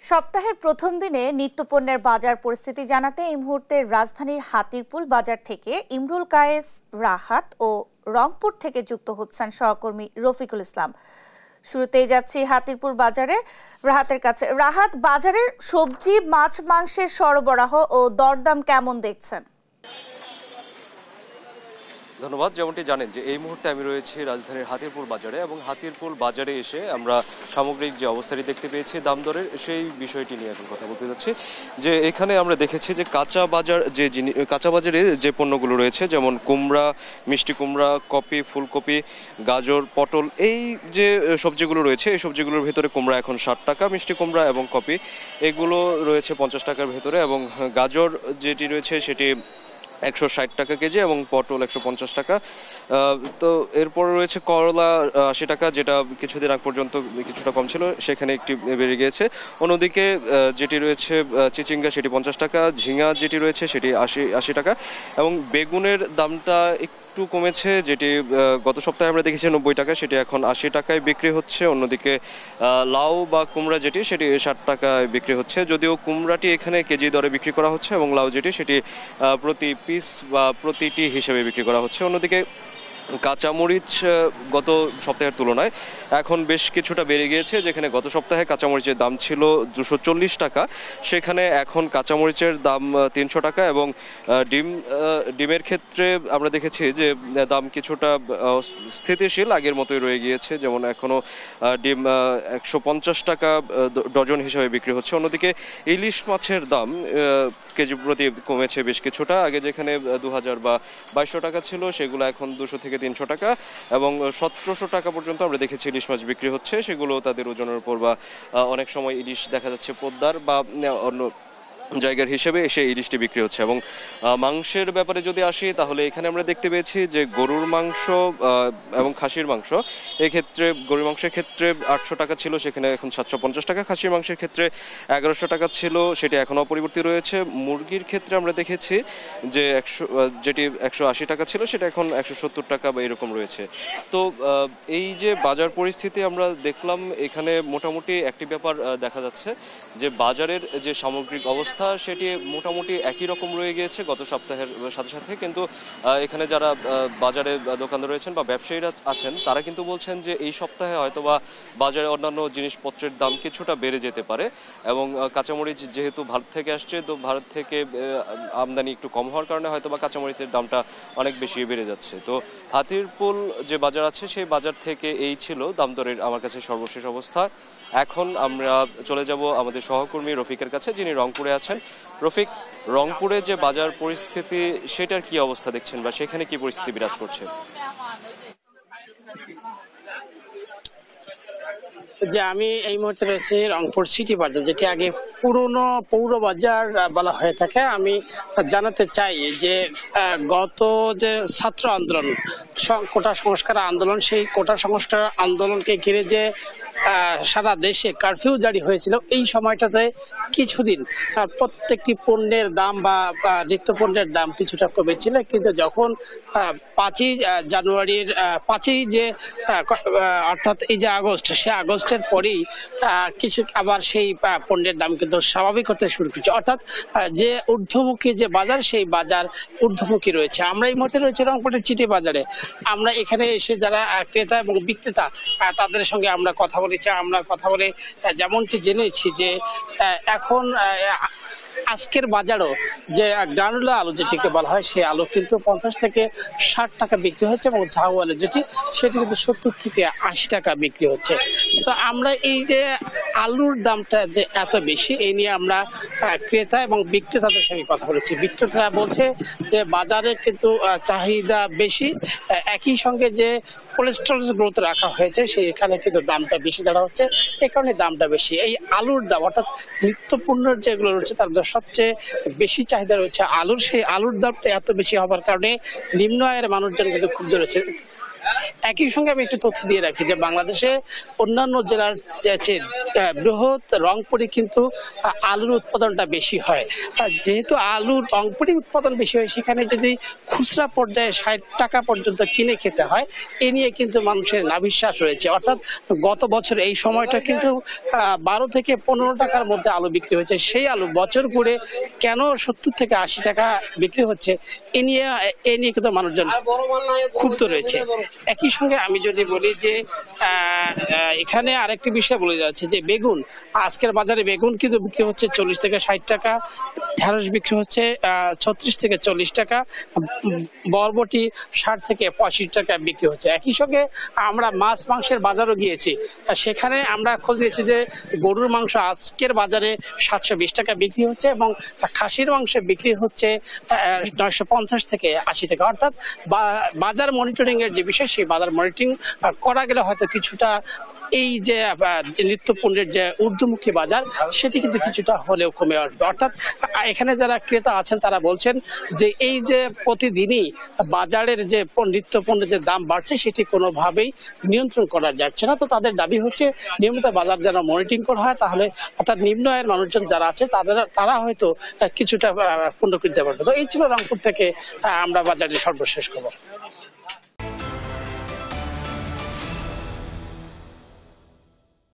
সপ্তাহের প্রথম দিনে নিত্যপণ্যের বাজার পরিস্থিতি জানাতে এই মুহূর্তে রাজধানীর হাতিরপুল বাজার থেকে ইমরুল কায়েস, রাহাত ও রংপুর থেকে যুক্ত হচ্ছেন সহকর্মী রফিকুল ইসলাম। শুরুতেই যাচ্ছি হাতিরপুল বাজারে রাহাতের কাছে। রাহাত, বাজারের সবজি, মাছ, মাংসের সরবরাহ ও দরদাম কেমন দেখছেন? ধন্যবাদ। যেমনটি জানেন যে এই মুহূর্তে আমি রয়েছি রাজধানীর হাতিরপুল বাজারে, এবং হাতিরপুল বাজারে এসে আমরা সামগ্রিক যে অবস্থাটি দেখতে পেয়েছি দাম দরের, সেই বিষয়টি নিয়ে এখন কথা বলতে যাচ্ছি। যে এখানে আমরা দেখেছি যে কাঁচা বাজারের যে পণ্যগুলো রয়েছে, যেমন কুমড়া, মিষ্টি কুমড়া, কপি, ফুলকপি, গাজর, পটল, এই যে সবজিগুলো রয়েছে, এই সবজিগুলোর ভেতরে কুমড়া এখন 60 টাকা, মিষ্টি কুমড়া এবং কপি এগুলো রয়েছে 50 টাকার ভেতরে, এবং গাজর যেটি রয়েছে সেটি 160 টাকা কেজি, এবং পটল 150 টাকা। তো এরপর রয়েছে করলা 80 টাকা, যেটা কিছুদিন আগ পর্যন্ত কিছুটা কম ছিল, সেখানে একটি বেড়ে গিয়েছে। অন্যদিকে যেটি রয়েছে চিচিঙ্গা, সেটি 50 টাকা, ঝিঙা যেটি রয়েছে সেটি 80 টাকা, এবং বেগুনের দামটা একটু কমেছে, যেটি গত সপ্তাহে আমরা দেখেছি 90 টাকা, সেটি এখন 80 টাকায় বিক্রি হচ্ছে। অন্যদিকে লাউ বা কুমড়া যেটি, সেটি 60 টাকায় বিক্রি হচ্ছে, যদিও কুমড়াটি এখানে কেজি দরে বিক্রি করা হচ্ছে, এবং লাউ যেটি সেটি প্রতি পিস বা প্রতিটি হিসেবে বিক্রি করা হচ্ছে। অন্যদিকে কাঁচামরিচ গত সপ্তাহের তুলনায় এখন বেশ কিছুটা বেড়ে গিয়েছে। যেখানে গত সপ্তাহে কাঁচামরিচের দাম ছিল 240 টাকা, সেখানে এখন কাঁচামরিচের দাম 300 টাকা, এবং ডিমের ক্ষেত্রে আমরা দেখেছি যে দাম কিছুটা স্থিতিশীল, আগের মতোই রয়ে গিয়েছে। যেমন এখনও ডিম 150 টাকা ডজন হিসেবে বিক্রি হচ্ছে। অন্যদিকে ইলিশ মাছের দাম কেজি প্রতি কমেছে বেশ কিছুটা। আগে যেখানে 2000 বা 2200 টাকা ছিল, সেগুলো এখন 200 থেকে 300 টাকা, এবং 1700 টাকা পর্যন্ত আমরা দেখেছি ইলিশ মাছ বিক্রি হচ্ছে। সেগুলো তাদের ওজনের উপর, বা অনেক সময় ইলিশ দেখা যাচ্ছে পোদ্দার বা অন্য জায়গার হিসেবে সেই ইলিশটি বিক্রি হচ্ছে। এবং মাংসের ব্যাপারে যদি আসি, তাহলে এখানে আমরা দেখতে পেয়েছি যে গরুর মাংস এবং খাসির মাংস, এক্ষেত্রে গরুর মাংসের ক্ষেত্রে 800 টাকা ছিল, সেখানে এখন 750 টাকা। খাসির মাংসের ক্ষেত্রে 1100 টাকা ছিল, সেটি এখনও অপরিবর্তিত রয়েছে। মুরগির ক্ষেত্রে আমরা দেখেছি যে যেটি 180 টাকা ছিল, সেটা এখন 170 টাকা বা এরকম রয়েছে। তো এই যে বাজার পরিস্থিতি আমরা দেখলাম, এখানে মোটামুটি একটি ব্যাপার দেখা যাচ্ছে যে বাজারের যে সামগ্রিক অবস্থা সেটি মোটামুটি একই রকম রয়ে গিয়েছে গত সপ্তাহের সাথে সাথে। কিন্তু এখানে যারা বাজারে দোকানদার রয়েছেন বা ব্যবসায়ীরা আছেন, তারা কিন্তু বলছেন যে এই সপ্তাহে হয়তোবা বাজারে অন্যান্য জিনিসপত্রের দাম কিছুটা বেড়ে যেতে পারে, এবং কাঁচামরিচ যেহেতু ভারত থেকে আসছে, তো ভারত থেকে আমদানি একটু কম হওয়ার কারণে হয়তোবা কাঁচামরিচের দামটা অনেক বেশি বেড়ে যাচ্ছে। তো হাতিরপুল যে বাজার আছে, সেই বাজার থেকে এই ছিল দাম দরের আমার কাছে সর্বশেষ অবস্থা। এখন আমরা চলে যাব আমাদের সহকর্মী রফিকের কাছে, যিনি রংপুরে আছেন। রফিক, রংপুরে যে বাজার পরিস্থিতি, সেটার কি অবস্থা দেখছেন, বা সেখানে কি পরিস্থিতি বিরাজ করছে? যে আমি এই মুহূর্তে রয়েছি রংপুর সিটি বাজার, যেটি আগে পুরনো পৌর বাজার বলা হয়ে থাকে। আমি জানাতে চাই যে গত যে ছাত্র আন্দোলন, কোটা সংস্কার আন্দোলন, সেই কোটা সংস্কার আন্দোলনকে ঘিরে যে সারা দেশে কারফিউ জারি হয়েছিল, এই সময়টাতে কিছুদিন প্রত্যেকটি পণ্যের দাম বা নিত্য পণ্যের দাম কিছুটা কমেছিল। কিন্তু যখন 5ই জানুয়ারির 5ই যে অর্থাৎ এই যে আগস্ট, সে আগস্টের পরেই কিছু আবার সেই পণ্যের দাম কিন্তু স্বাভাবিক হতে শুরু করেছে। অর্থাৎ যে ঊর্ধ্বমুখী যে বাজার, সেই বাজার ঊর্ধ্বমুখী রয়েছে। আমরা এই মুহূর্তে রয়েছে রংপুরের চিটি বাজারে। আমরা এখানে এসে যারা ক্রেতা এবং বিক্রেতা, তাদের সঙ্গে আমরা কথা বলেছি। আমরা কথা বলে যেমনটি জেনেছি যে এখন আজকের বাজারও যে গ্রানুলা আলু যেটিকে বলা হয়, সেই আলু কিন্তু 50 থেকে 60 টাকা বিক্রি হচ্ছে, এবং ঝাউ আলু যেটি, সেটি কিন্তু 70 থেকে 80 টাকা বিক্রি হচ্ছে। তো আমরা এই যে আলুর দামটা যে এত বেশি, এই নিয়ে আমরা ক্রেতা এবং বিক্রেতাদের সঙ্গে কথা বলেছি। বিক্রেতারা বলছে যে বাজারে কিন্তু চাহিদা বেশি, একই সঙ্গে যে কোল্ড স্টোরেজ গ্রোথ রাখা হয়েছে, সেখানে কিন্তু দামটা বেশি ধরা হচ্ছে, এই কারণে দামটা বেশি। এই আলুর দাম, অর্থাৎ নিত্য পণ্যের যেগুলো রয়েছে, তার সবচেয়ে বেশি চাহিদা রয়েছে আলুর। সেই আলুর দামটা এত বেশি হওয়ার কারণে নিম্ন আয়ের মানুষজন কিন্তু ক্ষুব্ধ রয়েছে। একই সঙ্গে আমি একটু তথ্য দিয়ে রাখি যে বাংলাদেশে অন্যান্য জেলার চেয়ে বৃহৎ রংপুরে কিন্তু আলুর উৎপাদনটা বেশি হয়। যেহেতু আলুর রংপুরে উৎপাদন বেশি হয়, সেখানে যদি খুচরা পর্যায়ে ৬০ টাকা পর্যন্ত কিনে খেতে হয়, এ নিয়ে কিন্তু মানুষের নাভিশ্বাস রয়েছে। অর্থাৎ গত বছর এই সময়টা কিন্তু ১২ থেকে ১৫ টাকার মধ্যে আলু বিক্রি হয়েছে। সেই আলু বছর ঘুরে কেন ৭০ থেকে ৮০ টাকা বিক্রি হচ্ছে, এ নিয়ে কিন্তু মানুষজন ক্ষুব্ধ রয়েছে। একই সঙ্গে আমি যদি বলি যে এখানে আরেকটি বিষয় বলে যাচ্ছে যে বেগুন, আজকের বাজারে বেগুন কিন্তু বিক্রি হচ্ছে ৪০ থেকে ৬০ টাকা, ঢেঁড়স বিক্রি হচ্ছে ৩৬ থেকে ৪০ টাকা, বরবটি ৬০ থেকে ৮৫ টাকা বিক্রি হচ্ছে। একই সঙ্গে আমরা মাছ মাংসের বাজারও গিয়েছি, সেখানে আমরা খোঁজ নিয়েছি যে গরুর মাংস আজকের বাজারে ৭২০ টাকা বিক্রি হচ্ছে এবং খাসির মাংস বিক্রি হচ্ছে ৯৫০ থেকে ৮০ টাকা। অর্থাৎ বাজার মনিটরিং এর যে বিষয়, সেই বাজার মনিটরিং করা গেলে হয়তো কিছুটা এই যে নিত্যপণ্যের যে ঊর্ধ্বমুখী বাজার, সেটি কিন্তু কিছুটা হলেও কমে আসবে। অর্থাৎ এখানে যারা ক্রেতা আছেন তারা বলছেন যে এই যে প্রতিদিনই বাজারের যে নিত্যপণ্যের যে দাম বাড়ছে, সেটি কোনোভাবেই নিয়ন্ত্রণ করা যাচ্ছে না। তো তাদের দাবি হচ্ছে নিয়মিত বাজার যেন মনিটরিং করা হয়, তাহলে অর্থাৎ নিম্ন আয়ের মানুষজন যারা আছে তারা হয়তো কিছুটা পণ্য কিনতে পারবে। তো এই ছিল রংপুর থেকে আমরা বাজারের সর্বশেষ খবর।